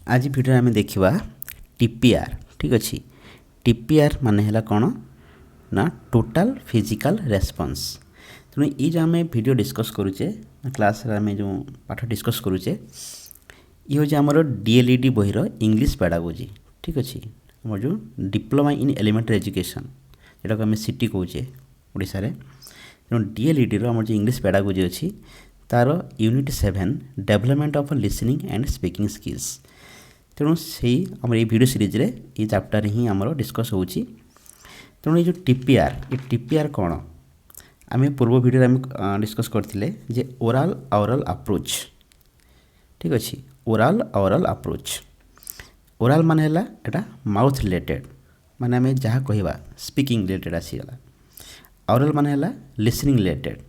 आज भिडियो आम देखा टीपीआर। ठीक अच्छे टीपीआर माने है कौन ना टोटाल फिजिकल रेस्पॉन्स। तेणु ये जो आम भिडियो डिस्कस करुचे क्लास आम जो पाठ डिस्कस करुचे ये हूँ आमर डीएलईडी बहीर इंग्लिश पेडागोजी। ठीक अच्छे आम जो डिप्लोमा इन एलिमेंटरी एजुकेशन जोटा आम सीटी कौचे ओडिशा रे। तेणु डीएलईडी आम जो इंग्लिश पेडागोजी अच्छी तार unit 7 development of listening and speaking skills. तेणु से आम ये वीडियो सीरीज रे ये चैप्टर ही आमर डिस्कस होची। तेणु ये टीपीआर कौन आम पूर्व वीडियो आम डिस्कस करथिले जे ओरल ऑरल अप्रोच। ठीक अच्छे ओरल ऑरल अप्रोच। ओरल माने हैला एटा माउथ रिलेटेड माने आम जहाँ कहवा स्पीकिंग रिलेटेड आसीगला। ऑरल माने हैला लिसनिंग रिलेटेड।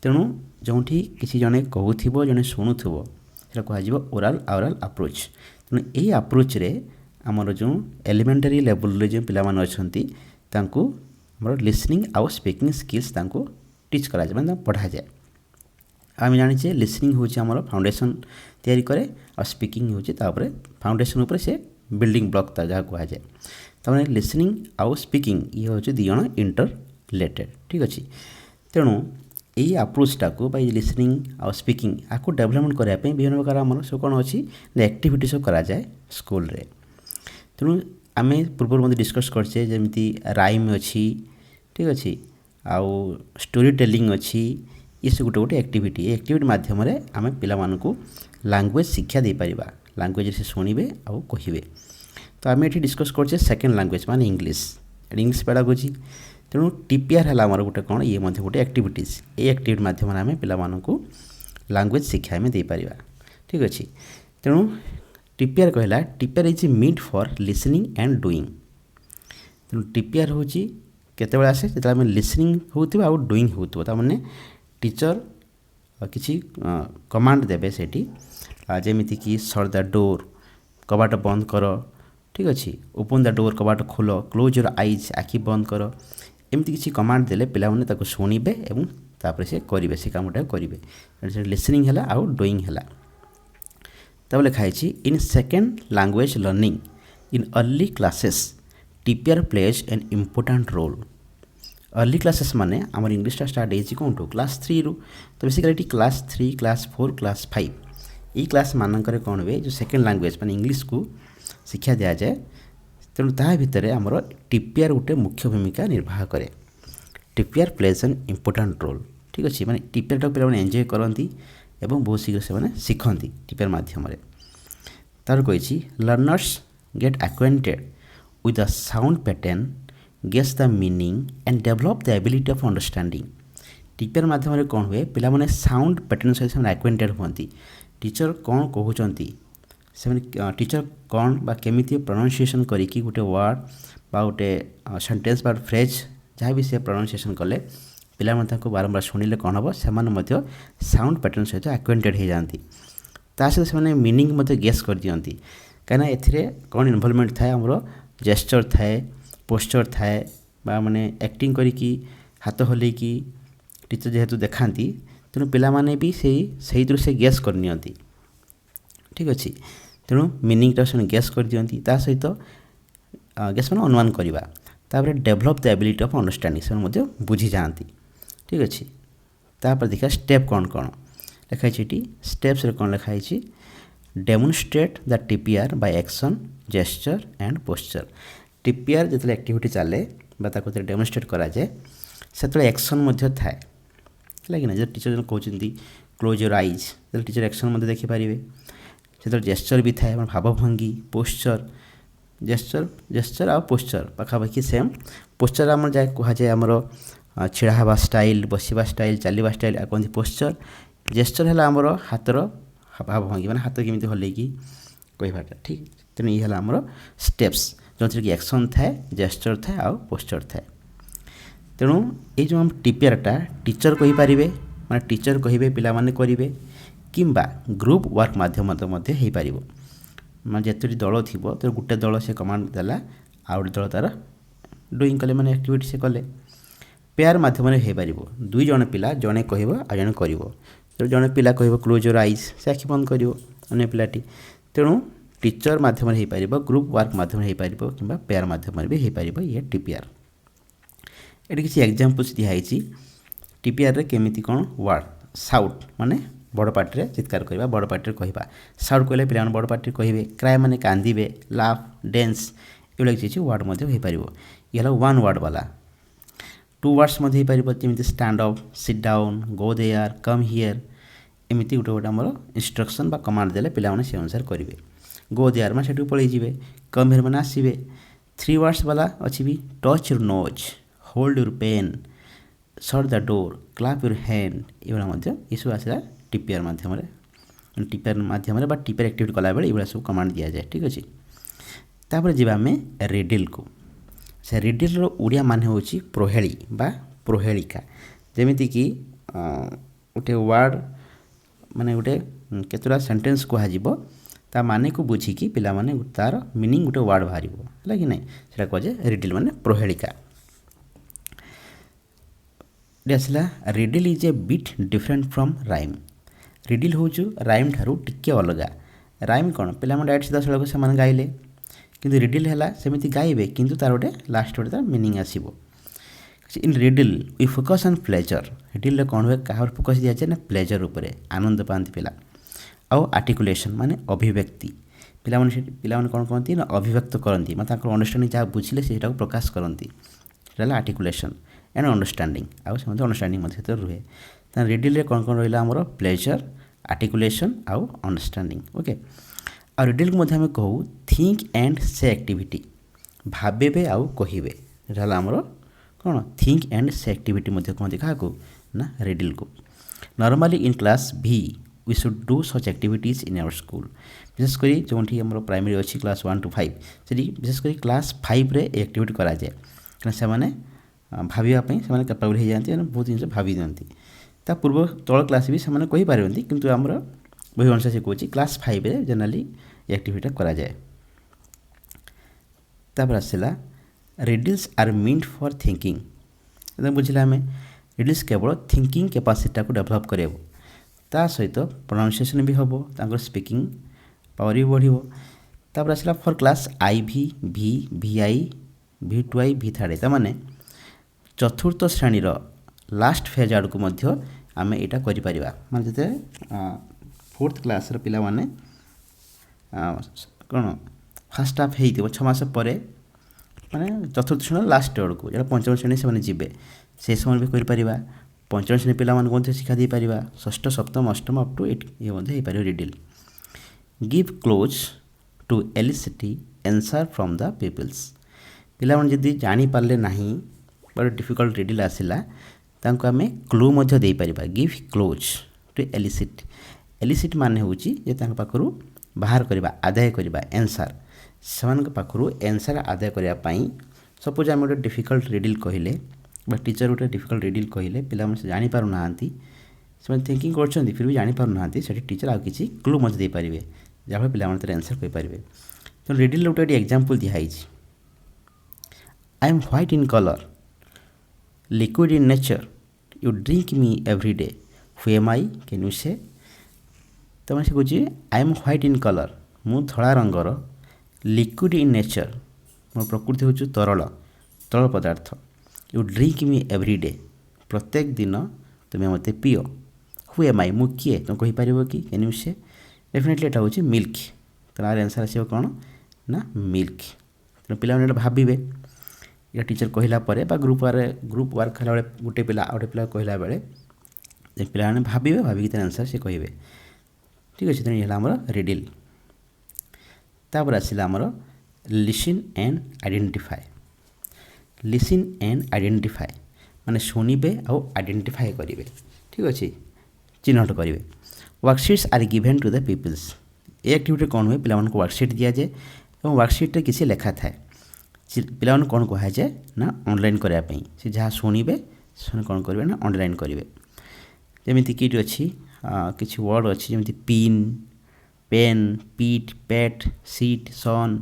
तेणु जोठी किसी जने कहूथिबो जने शुणुथिबो सेटा कह ओरल ऑरल अप्रोच। तेणु यही अप्रोच रे आमर जो एलिमेंटरी लेवल रे जो पिला माने अछंती तांको हमर लिसनिंग आउ स्पीकिंग स्किल्स तांको टीच करा जाय माने पढ़ा जाय। आम जानिचे लिसनिंग होची हमर फाउंडेशन तैयारी करे और स्पीकिंग होची तापरे फाउंडेशन ऊपर से बिल्डिंग ब्लॉक ता जहाँ कह जाए। तमाने लिसनिंग आउ स्पीकिंग ये होची दी जण इंटर रिलेटेड। ठीक अच्छे तेणु यही अप्रोचटा को लिसनिंग आउ स्पीकिंग आपको डेवलपमेंट करने विभिन्न प्रकार आम सब कौन अच्छी एक्टिविटी सब करा जाए स्कूल रे। तेणु आम पूर्व मत डिस्कस करचे जमी राइम अच्छी। ठीक अच्छे आउ स्टोरी टेलिंग अच्छी ये सब गोटे गोटे एक्टिविटी एक्टिविटी माध्यम आम पिला लैंग्वेज शिक्षा दे पारिबा। लैंग्वेज से शुणवे आउ कहे। तो आम ये डिस्कस करचे सेकेंड लैंग्वेज माने इंग्लिश पेडागोजी। तेणु टीपीआर है आमर गोटे कौन ये गोटे एक्टिविटीज ये एक्टिविटी माध्यम आम पिला लैंग्वेज शिक्षा में दे पारिबा। ठीक अच्छे तेणु टीपीआर कहला TPR is meant for listening and doing. तेणु टीपीआर हूँ केतबेले आसे जो आम लिसनिंग होउथिबो आउ डूइंग होउथिबो तामाने टीचर किसी कमांड देबे सेठी जेमिति कि शट द डोर कबाट बंद कर। ठीक अच्छे ओपन द डोर कबाट खोल क्लोज योर आईज आखि बंद कर एमती किसी कमांड देले पिला माने ताको शुणिबे एवं तापरे से करिवे से कामटा करिवे। लिसनिंग हैला आउ डूइंग हैला। तब लिखाई in second language learning in early classes TPR plays an important role. Early classes माने आमर इंग्लिश स्टार्ट होती कौन टू क्लास 3 रु। तो बेसिकली क्लास 3 क्लास 4 क्लास 5 ये क्लास मानकर कौन हुए जो सेकेंड लैंग्वेज माने इंग्लिश को शिक्षा दि जाए। तेणु ता भितर आमर टीपीआर गोटे मुख्य भूमिका निर्वाह करे। TPR plays an important role. ठीक अच्छे माने टीपीआर टाक पे एंजॉय करती एवं बहुत शीघ्र से शिखती टीपीआर माध्यम। तार कही learners get acquainted with the sound pattern guess the meaning and develop the ability of understanding. TPR माध्यम कौन हुए पिला माने साउंड पैटर्न सहित एक्वेंटेड होती। टीचर कौन कहते से टीचर कौन बा केमिति प्रोनाउंसिएशन करिकी गोटे वर्ड बा गोटे सेंटेंस बा फ्रेज जहाँ भी से प्रोनाउंसिएशन कले पिला माने ताको बारंबार शुणिले कौन हम से साउंड पैटर्न सहित एक्वेंटेड हो जाती। ता सहित से मीनिंग मध्य गेस कर दियंती कहीं एथिरे कौन इन्वॉल्वमेंट थाए आमर जेस्चर थाए पोस्चर थाए बा माने एक्टिंग करिकी हाथ हलैकी टीचर जेहेतु देखाती तेणु पिला माने भी सही दृश्य गेस कर नियंती। ठीक अच्छे तेणु मीनिंगटा से गेस कर दियंती ता सहित गेस मैंने अनुमान करवा तापर develop the ability of understanding से बुझी जाती। ठीक अच्छे तापर देखा स्टेप कौन कौन लिखाई स्टेप्स कौन लिखाई demonstrate the TPR by action gesture and posture. TPR जो एक्टिविटी चले डेमोन्स्ट्रेट करा जाए से एक्शन थाए लगे जो टीचर कहते close your eyes teacher action देखिपारे से जेस्चर भी थाए भावभंगी पोस्चर जेस्चर आ पोस्चर पाखापाखि सेम। पोस्चर आम जाए कह जाए आमर छिड़ा हवा स्टाइल बसवा स्टाइल चलवा स्टाइल कहते पोस्चर। जेस्चर है आमर हाथर भावभंगी मैंने हाथ केमी हल्लैकी कहवाटा। ठीक तेणु ये आमर स्टेप्स जो थी कि एक्शन थाए जेस्चर थाए आ पोस्चर थाए। तेणु ये जो टीपीआरटा टीचर कहींपारे माने टीचर कहे पिला माने करेंगे किंबा ग्रुप वर्क माध्यम हो पार मैं जिते दल थी तो गोटे दल से कमांड देला आ गए दल तार डुईंग कले मैंने एक्टिविटी से कले पेयर माध्यम हो पार। दुई जन पिला जड़े कह आ जड़े कर जड़े पिला कह क्लोज योर आईज से आखि बंद कर अन्य पिलाटी। तेणु टीचर माध्यम हो पार ग्रुप वर्क माध्यम हो पार कि पेयर माध्यम भी हो पार ये टीपीआर। ये किसी एग्जांपल्स दिखाई टीपीआर केमिति कौन वर्ड साउट माने बड़ पार्टी चित्कार करवा बड़ पार्टी कहवा साउट कहले पे बड़ पार्टी कहे क्राए माने कांदे लाफ डेन्स ये किसी वर्ड हो पार ये वन वर्ड वाला। टू वर्ड्स हो पार जमी stand up sit down go there come here एमती गोटे गोटे आम इंस्ट्रक्शन बा कमांड देले पिलाने से अनुसार करेंगे। गो देयर मैं से पलैजे कम हियर मैंने आसवे। थ्री वर्ड्स वाला अच्छी भी touch your nose hold your pen shut the door clap your hand ये सब आसला टीपीआर माध्यम टीपीआर एक्टिविटी कला बेले ये सब कमांड दि जाए ठीक अच्छे। तापर जी आम रिडिल को से रिडिल ओडिया माने होची प्रोहेली बा प्रोहेलिका जेमिति कि गोटे वर्ड माने गोटे केतुरा सेंटेंस कह ता माने को बुझिकी पिला माने तार मीनिंग गोटे वर्ड बाहर है कि नहीं सेटा कहे रिडिल माने प्रोहेलिका। आसला riddle is a bit different from rhyme. Riddle हूँ राइम ठारू टिके अलगा। राइम कौन पिला डायरेक्ट सीधा सड़क से गाइले किंतु रिडिल है सेमती गाइबे किंतु तार गोटे लास्ट गोटे तार मीनिंग आसो। In riddle we focus on pleasure riddle कौन हुए क्या फोकस दि जाए ना प्लेजर उपर आनंद पाती पिला आउ आर्टिकुलेशन माने अभिव्यक्ति पिला कौन कहती ना अभिव्यक्त करती मतलब अंडरस्टांडिंग जहाँ बुझे से प्रकाश करती आर्टिकुलेशन एंड अंडरस्टांडिंग आउ से अंडरस्टांडिंग रुहे। रिडिल कौन कौन रहा आमर प्लेजर आर्टिकुलेशन आउ अंडरस्टांडिंग ओके। आ रिडिल को आम कहू थिंक एंड से एक्टिविटी भावे आउ कहे आमर कौन थिंक एंड से एक्टिविटी कहते क्या ना रिडिल को। नॉर्मली इन क्लास भी we should do such activities in our school विशेषकर जो आम प्राइमरी अच्छी क्लास 1 to 5 से विशेषकर क्लास 5 रे एक्टिविटी कराए से भावाई से कैपेबल हो जाती बहुत जिन भावी दिखती ता पूर्व तल क्लास भी से कहीपर कितु आमर बही अनुसार से कौन क्लास 5 रे जनरली एक्टिविटी कराए। तापर आसला रिडिल्स आर मीन्ट फॉर थिंकिंग एकदम बुझे आम रिडिल्स केवल थिंकिंग कैपेसिटी को डेभलप करे ता सहित प्रोनाउंसिएशन भी हम स्पीकिंग पावर भी बढ़ो। तापर आसला for class IV VI V2I V3 ताने चतुर्थ श्रेणीर लास्ट फेज आड़ को आम यहाँ कर माने जो 4th क्लास पिला माने कौन फास्ट हाफ हो 6 मास पर माने चतुर्थ श्रेणी लास्ट आड़ को जो पंचम श्रेणी से जी से समय भी कर पंचम श्रेणी पिला शिक्षा दे पार षष्ठ सप्तम अष्टम अप टू 8 ये हो पार riddle. Give clues to elicit answer from the pupils पिला जदि जानी पारले नहीं बड़ा डिफिकल्ट रिडिल आसला तांको आमे क्लू मध्य दे पारिबा give clues to elicit elicit माने होची जे तांको पाखरु बाहर करबा आदाय करबा आंसर समान पाखरु आंसर आदाय करबा पई सपोज आम गोटे डिफिकल्ट रिडिल कहले बा टीचर गोटे डिफिकल्ट रिडिल कहले पिला मन से जानि पारु नांती से थिंकिंग करछन्ती फिर भी जानि पारु नांती सेठी टीचर आ किछि क्लू मध्य दे पारिबे जहाँ पिला मन आंसर कहि पारिबे। तो रिडिल गोटे एग्जांपल दिखाई I am white in colour liquid in nature you drink me every day who am I can you से तो मैं कहे I am white in colour मु धला रंगर लिक्विड इन नेचर मो प्रकृति हूँ तरल पदार्थ you drink me every day प्रत्येक दिन तुम्हें मत पियो हु एम आई मु किए तुम कहीपर कि कैन यू से डेफिनेटली यहाँ हूँ मिल्क तो आंसर आसो कौन ना मिल्क तेना पिला भावे या टीचर कहला ग्रुप वर्क कला बेले गोटे पिला गोटे पिला कहला बेले पिला भावे भाविक आंसर से कहे ठीक अच्छे तेनाली आमर रिडिल। तापर आसला आमर listen and identify listen and identify माने शुणिबे आउ आइडेंटिफाए करेंगे ठीक अच्छे चिन्हट करेंगे। Worksheets are given to the pupils ये एक्टिविटी कौन हुए पिला वर्कशीट दि जाए और वर्कशीट किसी लेखा थाए पिला कौन कह जाए ना ऑनलाइन करने से जहाँ शुणे से कौन करेंगे ना ऑनलाइन करेंगे जमीती कि अच्छी किसी वर्ड अच्छी जमी पिन पेन पीट पैट सीट सन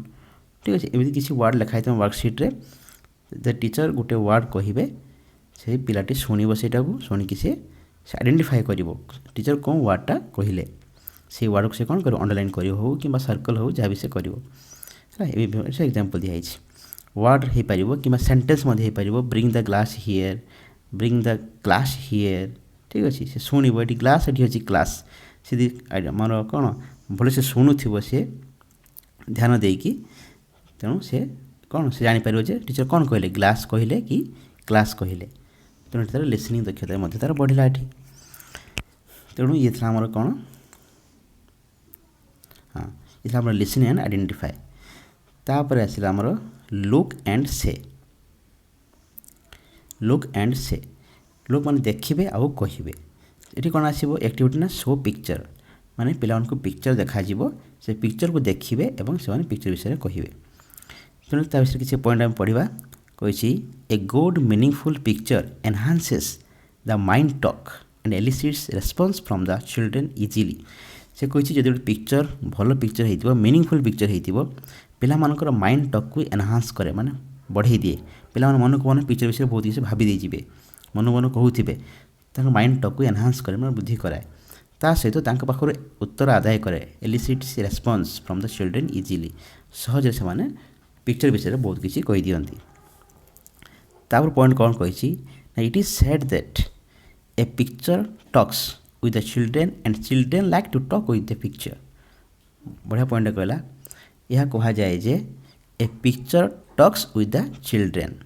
ठीक अच्छे एमती किसी वर्ड लिखाई वर्कशीट्रे द टीचर गोटे वर्ड कहे से पिलाटी शुणव से शुणिकी से आइडेंटिफाए कर टीचर कौन वर्डटा कहले से वर्ड को से कौन कर अंडरलाइन कर हो कि सर्कल हो जहाँ भी से कर एग्जाम्पल दिखाई वर्ड हो पार कि सेन्टेन्स हो पार bring the glass here bring the class here ठीक अच्छे से शुणव ये ग्लास ये अच्छी क्लास से आमर कौन भले से शुणुव सी ध्यान देकी तेणु से कौन से जापर टीचर कौन कहले ग्लास कहले कि क्लास कहले तेणु तार लिसनिंग दक्षता तार बढ़ला ये तेणु ये आमर कौन हाँ ये आम लिसनिंग एंड आइडेंटिफाई तापर आसला आमर लुक एंड से लोक मैंने देखिए आउ कहे ये कौन आसो एक्टिविटी ना शो पिक्चर माने पिला पिक्चर देखा से पिक्चर को देखिए और से पिक्चर विषय कहे तेणु ता विषय किसी पॉइंट आम पढ़ा कही a good meaningful picture enhances the mind talk and एलिसिट्स response from the children easily से कही जब गोटे पिक्चर भल पिक्चर हो मीनिंगफुल पिक्चर हो पिला मानकर माइंड टॉक को एनहांस करे माने बढ़े दिए पिला मन को मन पिक्चर विषय बहुत किसी भाभी देजिए मन मन कहते माइंड टॉक को एनहांस करे मैं बुद्धि कराए ता सहित पाखर उत्तर आदाय करे एलिसिट्स response from the children easily सहज से माने पिक्चर विषय बहुत किसी कही दियंती तापर पॉइंट कौन कही it is said that a picture talks with the children and children like to talk with the picture बढ़िया पॉइंट कहला यह कहा जाए जे a picture talks with the children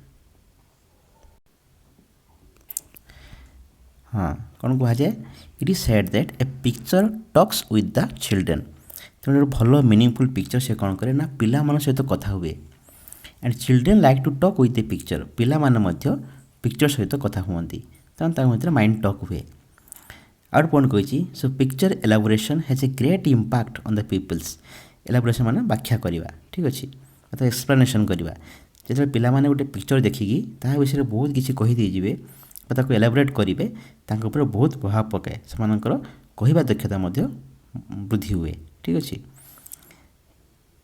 हाँ कौन कह जाए it is said that a picture talks with the children तेणु भल मीनिंगफुल पिक्चर से कौन करे ना पिला मान सहित कथा हुए and children like to talk with the picture पिला मान मध्य पिक्चर सहित कथा हुअंती तेणु माइंड टॉक हुए आउट पॉइंट कही so picture elaboration has a great impact on the pupils elaboration माने व्याख्या करवा ठीक अच्छे तो एक्सप्लेनेशन करवा जो पिला माने गोटे पिक्चर देखिकी ता विषय बहुत किसी कहीदे एलाबोरेट करेंगे बहुत प्रभाव पकाए से कहवा दक्षता वृद्धि हुए ठीक अच्छे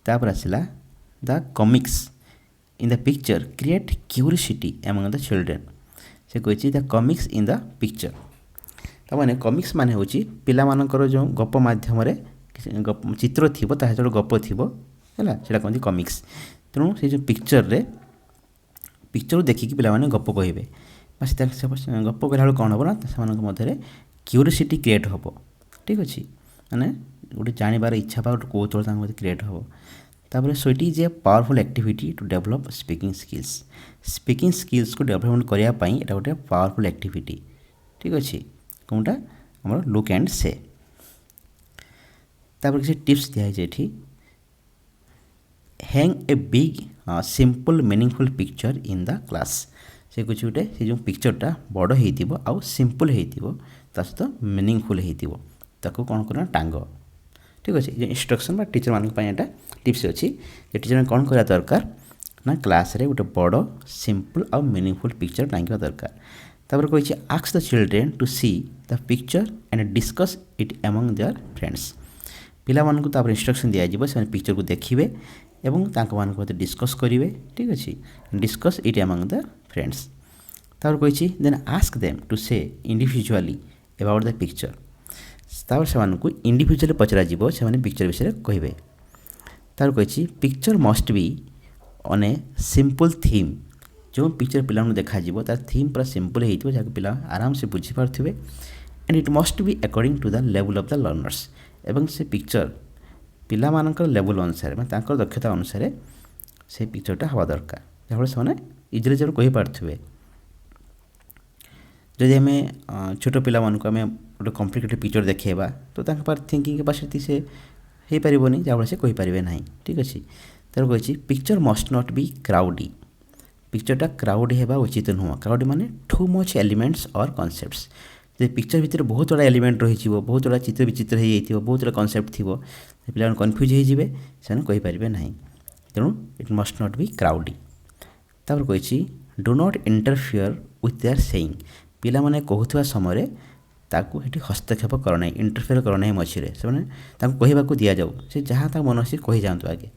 तापर आसला the comics in the picture create curiosity among the children से कही the comics in the picture तमाने कॉमिक्स माने होची पिला मानकर जो गप माध्यम चित्र थी जो गप थी है से कहते कॉमिक्स तेणु से जो पिक्चर देखिकी पिला माने गप कहे गप कहला कौन हम ना से मध्य क्यूरियोसिटी क्रिएट हम ठीक अच्छे माने गोटे जानवर इच्छा गोटे कौतूहल क्रिएट हम तापर so it is a powerful activity to develop speaking skills को डेवलपमेंट करने ये गोटे पावरफुल एक्टिविटी ठीक अच्छे कौनटा आम लुक एंड से तापर किसी टिप्स दिखाई hang a big simple meaningful picture in the class से कुछ गोटे से जो पिक्चरटा बड़ हो सिंपल हो सहित मीनिंगफुल हो कौन करना टांग ठीक अच्छे जो इंस्ट्रक्शन बा टीचर मान यहाँ टिप्स अच्छी टीचर कौन करा दरकार ना क्लास रे गोटे बड़ सिंपल आउ मीनिंगफुल पिक्चर टांगा दरकार तापर कही ask the children to see the picture and discuss it among their friends पिला मानकु तापर इंस्ट्रक्शन दिया जिवो से पिक्चर को देखिए एवं तांको मानक मते डिस्कस करिवे ठीक अच्छे discuss it among the friends तापर कही देन आस्क देम टू से इंडिविजुअली अबाउट द पिक्चर तापर से इंडिविजुअली पचरा जीवो से पिक्चर विषय कहे तापर कही picture must be on a simple theme जो पिक्चर पिला देखा तार थीम पूरा सिंपल हो जहाँ पिला आराम से बुझीपारे and it must be according to the level of the learners एवं से पिक्चर पिला मानकर लेवल अनुसार मैं दक्षता अनुसार से पिक्चरटा हवा दरकार जहाँ से इजिली जब कही पारे जदि आम छोट पिला मानक आम गोटे कॉम्प्लिकेटेड पिक्चर देखा तो थिंकिंग कैपेसिटी से हो पारनी जहाँ से कही पारे ना ठीक अच्छे तर कही picture must not be crowdy पिक्चरटा क्राउडी होगा उचित नुह क्राउडी माने टू मच एलिमेंट्स और कॉन्सेप्ट्स जे पिक्चर भितर बहुत गुड़ा एलिमेंट रही बहुत गुड़ा चित्र विचित्र हो जाइए बहुत गुड़ा कॉन्सेप्ट थी पे कन्फ्यूज होइजिबे से कहींपारे ना तेणु it must not be crowdy तापर कही do not interfere with their saying पिला माने कहूथुवा समय ताकू हेटी हस्तक्षेप कर ना इंटरफियर कर ना मझे से कहवाक दि जाऊ से जहाँ तक मन से कही जातु आगे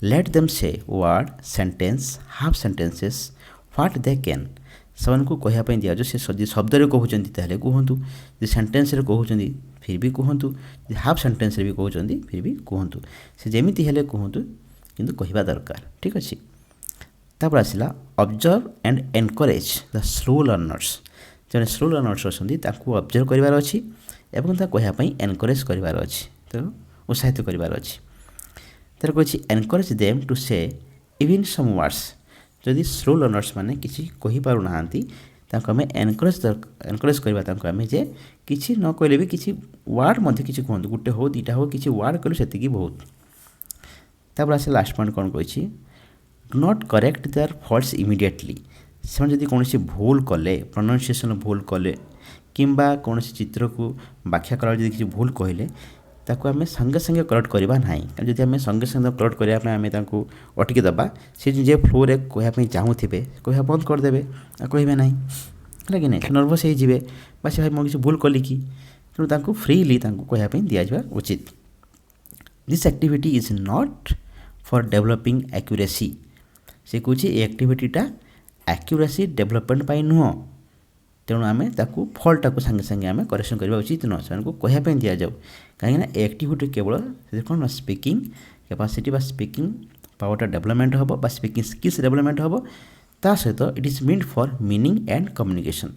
let them say word sentence half sentences what they can say कहवाई दि जाऊ से शब्द कहते कहतु सेन्टेन्स कहते फिर भी कहतु हाफ सेंटेंस भी कहते फिर भी कहतु से जमीती हेले कहतु किंतु कहवा दरकार ठीक अच्छे। तापर आसला observe and encourage the slow learners जो स्लो लर्नर्स अच्छा ऑब्जर्व करार अच्छी एवं कहवाई एनकरेज करार अच्छी तो उत्साहित करार अच्छी। तार कही एनकरेज देम टू से इवन सम वर्ड्स जदि स्लो लर्नर्स मैंने किसी कहीपर ना आम एनकरेज करवा आम जे किसी न कहले भी किसी वार्ड मध्य किसी कहतु गोटे हो दुटा हो किसी वार्ड कलु से बहुत। तापर आसे लास्ट पॉइंट कौन कही do not correct their faults immediately से जब कौन भूल कले प्रोनाउंसिएशन भूल कले किंबा कौन चित्र को व्याख्या कला किसी भूल कहले ताको आम संगे संगे करेक्ट करवा ना जब आम संगे संगे करेक्ट करने आम अटकी दबा सी जे फ्लो रे कहवाई चाहूे कह बंद करदे कहे ना है कि नहीं नर्भस हो भाई मुझे भूल कली कि तेणु फ्रीली कहवाई दि जावा उचित। This activity is not for developing accuracy से कहे ये एक्टिविटीटा एक्यूरेसी डेवलपमेंट पाई नुह तेणु आम फल्टा को सांगे सांगे आम करेक्शन करवा उचित नुह से कहवाई दि जाऊ कहीं एक्टिविटी केवल कौन स्पीकिंग कैपेसिटी स्पीकिंग पावरटा डेवलपमेंट हम स्पीकिंग स्किल्स डेवलपमेंट हम ता सहित it is mean for meaning and communication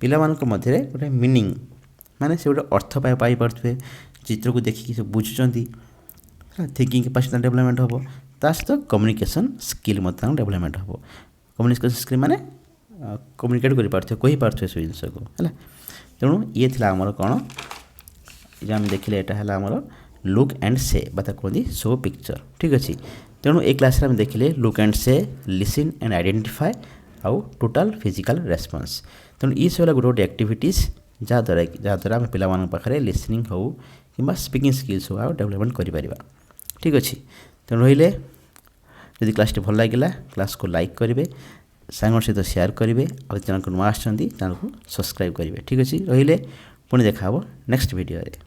पिला मध्य गोटे मीनिंग माने से गोटे अर्थ पाई पारे चित्र को देखिए से बुझुंट थिंकिंग कैपेसिटी डेवलपमेंट हम ता सहित कम्युनिकेशन स्किल डेवलपमेंट हम कम्युनिकेशन स्किल माने कम्युनिकेट कर कही पारे सब जिनस को है तेणु ये थी आमर कौन जो आम देखिले यहाँ है आमर लुक एंड से बात कहते शो पिक्चर ठीक अच्छे। तेणु ये क्लास में देखिले लुक एंड से लिसन एंड आइडेंटिफाई आउ टोटल फिजिकल रेस्पॉन्स तेणु ये सब गोटे गोटे एक्टिविटीज जहाँद्वारा आम पे लिसनिंग हो कि स्पीकिंग स्किल्स हो आउ डेवलपमेंट कर ठीक अच्छे। तेणु रही जदि क्लास भल लगे क्लास को लाइक करेंगे सांग सहित शेयर करेंगे और चैनल को नुआ आसछंती चैनल को सब्सक्राइब करेंगे ठीक अच्छे। रही पुणी देखा नेक्स्ट वीडियो रे।